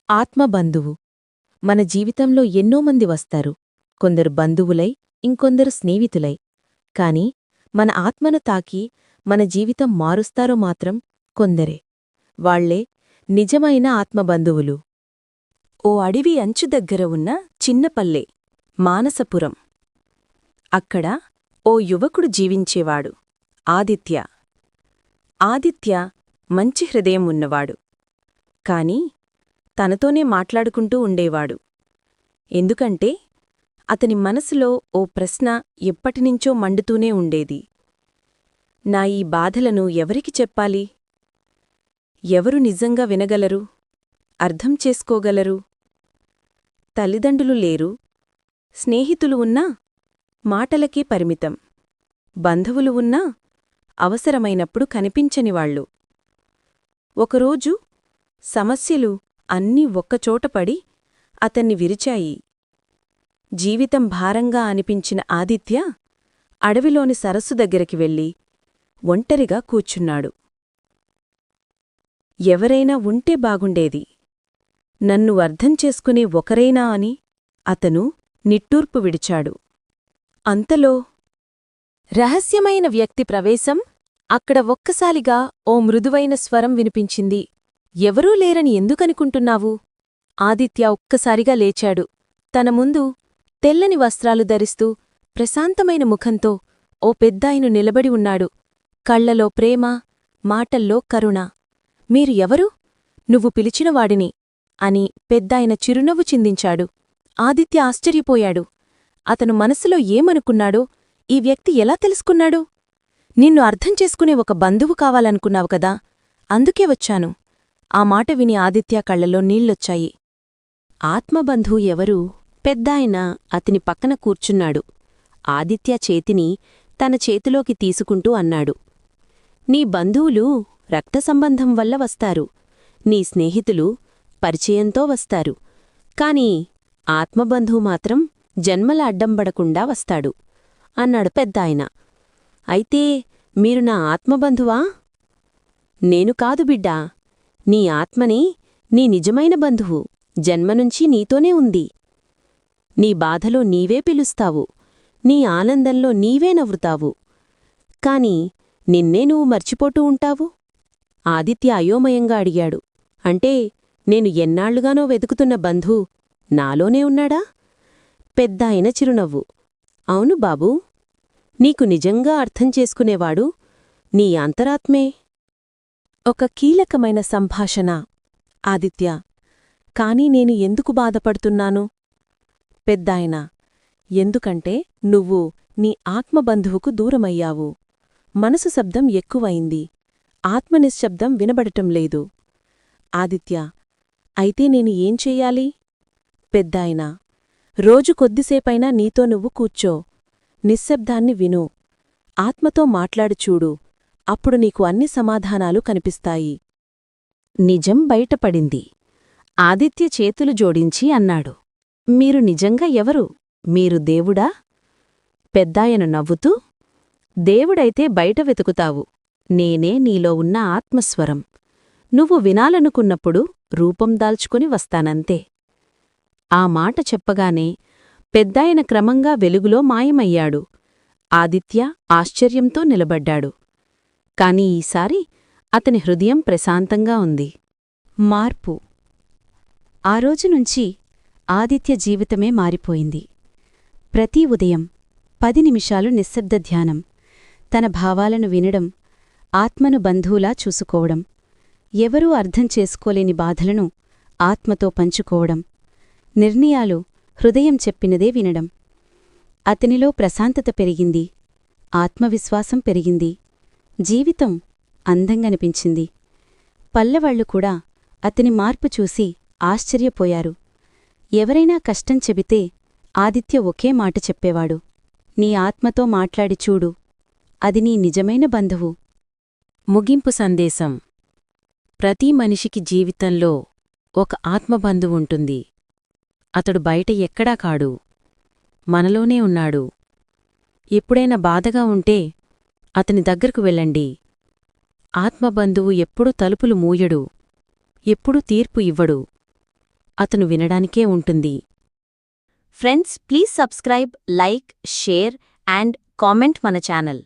ఆత్మబంధువు మన జీవితంలో ఎన్నో మంది వస్తారు. కొందరు బంధువులై, ఇంకొందరు స్నేహితులై. కాని మన ఆత్మను తాకి మన జీవితం మారుస్తారో మాత్రం కొందరే. వాళ్లే నిజమైన ఆత్మబంధువులు. ఓ అడవి అంచు దగ్గర ఉన్న చిన్నపల్లె, మానసపురం. అక్కడ ఓ యువకుడు జీవించేవాడు, ఆదిత్య. ఆదిత్య మంచి హృదయం ఉన్నవాడు. కాని తనతోనే మాట్లాడుకుంటూ ఉండేవాడు. ఎందుకంటే అతని మనసులో ఓ ప్రశ్న ఎప్పటినుంచో మండుతూనే ఉండేది. నా ఈ బాధలను ఎవరికి చెప్పాలి? ఎవరు నిజంగా వినగలరు, అర్థం చేసుకోగలరు? తల్లిదండ్రులు లేరు, స్నేహితులు ఉన్నా మాటలకే పరిమితం, బంధువులు ఉన్నా అవసరమైనప్పుడు కనిపించనివాళ్లు. ఒకరోజు సమస్యలు అన్నీ ఒక్కచోటపడి అతన్ని విరిచాయి. జీవితం భారంగా అనిపించిన ఆదిత్య అడవిలోని సరస్సు దగ్గరికి వెళ్ళి ఒంటరిగా కూర్చున్నాడు. ఎవరైనా ఉంటే బాగుండేది, నన్ను అర్థం చేసుకునే ఒకరైనా అని అతను నిట్టూర్పు విడిచాడు. అంతలో రహస్యమైన వ్యక్తి ప్రవేశం. అక్కడ ఒక్కసాలిగా ఓ మృదువైన స్వరం వినిపించింది. ఎవరూ లేరని ఎందుకనుకుంటున్నావు? ఆదిత్య ఒక్కసారిగా లేచాడు. తన ముందు తెల్లని వస్త్రాలు ధరిస్తూ ప్రశాంతమైన ముఖంతో ఓ పెద్దాయను నిలబడి ఉన్నాడు. కళ్లలో ప్రేమ, మాటల్లో కరుణ. మీరు ఎవరు? నువ్వు పిలిచినవాడిని అని పెద్దాయన చిరునవ్వు చిందించాడు. ఆదిత్య ఆశ్చర్యపోయాడు. అతను మనసులో ఏమనుకున్నాడో ఈ వ్యక్తి ఎలా తెలుసుకున్నాడు? నిన్ను అర్థం చేసుకునే ఒక బంధువు కావాలనుకున్నావు కదా, అందుకే వచ్చాను. ఆ మాట విని ఆదిత్య కళ్లలో నీళ్లొచ్చాయి. ఆత్మబంధువు ఎవరు? పెద్దాయన అతని పక్కన కూర్చున్నాడు. ఆదిత్య చేతిని తన చేతిలోకి తీసుకుంటూ అన్నాడు. నీ బంధువులు రక్త సంబంధం వల్ల వస్తారు, నీ స్నేహితులు పరిచయంతో వస్తారు. కాని ఆత్మబంధువు మాత్రం జన్మల అడ్డంబడకుండా వస్తాడు అన్నాడు పెద్దాయన. అయితే మీరు నా ఆత్మబంధువా? నేను కాదు బిడ్డా, నీ ఆత్మని, నీ నిజమైన బంధువు జన్మనుంచి నీతోనే ఉంది. నీ బాధలో నీవే పిలుస్తావు, నీ ఆనందంలో నీవే నవ్వుతావు. కాని నిన్నే నువ్వు మర్చిపోతూ ఉంటావు. ఆదిత్య అయోమయంగా అడిగాడు. అంటే నేను ఎన్నాళ్లుగానో వెతుకుతున్న బంధు నాలోనే ఉన్నాడా? పెద్దాయన చిరునవ్వు. అవును బాబూ, నీకు నిజంగా అర్థం చేసుకునేవాడు నీ అంతరాత్మే. ఒక కీలకమైన సంభాషణ. ఆదిత్య: కాని నేను ఎందుకు బాధపడుతున్నాను? పెద్దాయన: ఎందుకంటే నువ్వు నీ ఆత్మబంధువుకు దూరమయ్యావు. మనసు శబ్దం ఎక్కువైంది, ఆత్మనిశ్శబ్దం వినబడటం లేదు. ఆదిత్య: అయితే నేను ఏం చెయ్యాలి? పెద్దాయన: రోజు కొద్దిసేపైనా నీతో నువ్వు కూర్చో, నిశ్శబ్దాన్ని విను, ఆత్మతో మాట్లాడు చూడు, అప్పుడు నీకు అన్ని సమాధానాలు కనిపిస్తాయి. నిజం బయటపడింది. ఆదిత్య చేతులు జోడించి అన్నాడు. మీరు నిజంగా ఎవరు? మీరు దేవుడా? పెద్దాయన నవ్వుతూ: దేవుడైతే బయట వెతుకుతావు, నేనే నీలో ఉన్న ఆత్మస్వరం. నువ్వు వినాలనుకున్నప్పుడు రూపం దాల్చుకుని వస్తానంతే. ఆ మాట చెప్పగానే పెద్దాయన క్రమంగా వెలుగులో మాయమయ్యాడు. ఆదిత్య ఆశ్చర్యంతో నిలబడ్డాడు. కాని ఈసారి అతని హృదయం ప్రశాంతంగా ఉంది. మార్పు. ఆ రోజునుంచి ఆదిత్య జీవితమే మారిపోయింది. ప్రతి ఉదయం 10 నిమిషాలు నిశ్శబ్ద ధ్యానం, తన భావాలను వినడం, ఆత్మను బంధువులా చూసుకోవడం, ఎవరూ అర్థం చేసుకోలేని బాధలను ఆత్మతో పంచుకోవడం, నిర్ణయాలు హృదయం చెప్పినదే వినడం. అతనిలో ప్రశాంతత పెరిగింది, ఆత్మవిశ్వాసం పెరిగింది, జీవితం అందంగనిపించింది. పల్లెవాళ్లు కూడా అతని మార్పు చూసి ఆశ్చర్యపోయారు. ఎవరైనా కష్టం చెబితే ఆదిత్య ఒకే మాట చెప్పేవాడు: నీ ఆత్మతో మాట్లాడి చూడు, అది నీ నిజమైన బంధువు. ముగింపు సందేశం. ప్రతి మనిషికి జీవితంలో ఒక ఆత్మబంధువుంటుంది. అతడు బయట ఎక్కడా కాడు, మనలోనే ఉన్నాడు. ఎప్పుడైనా బాధగా ఉంటే అతని దగ్గరకు వెళ్ళండి. ఆత్మబంధువు ఎప్పుడూ తలుపులు మూయడు, ఎప్పుడూ తీర్పు ఇవ్వడు. అతను వినడానికే ఉంటుంది. Friends, please subscribe, like, share and comment మన ఛానల్.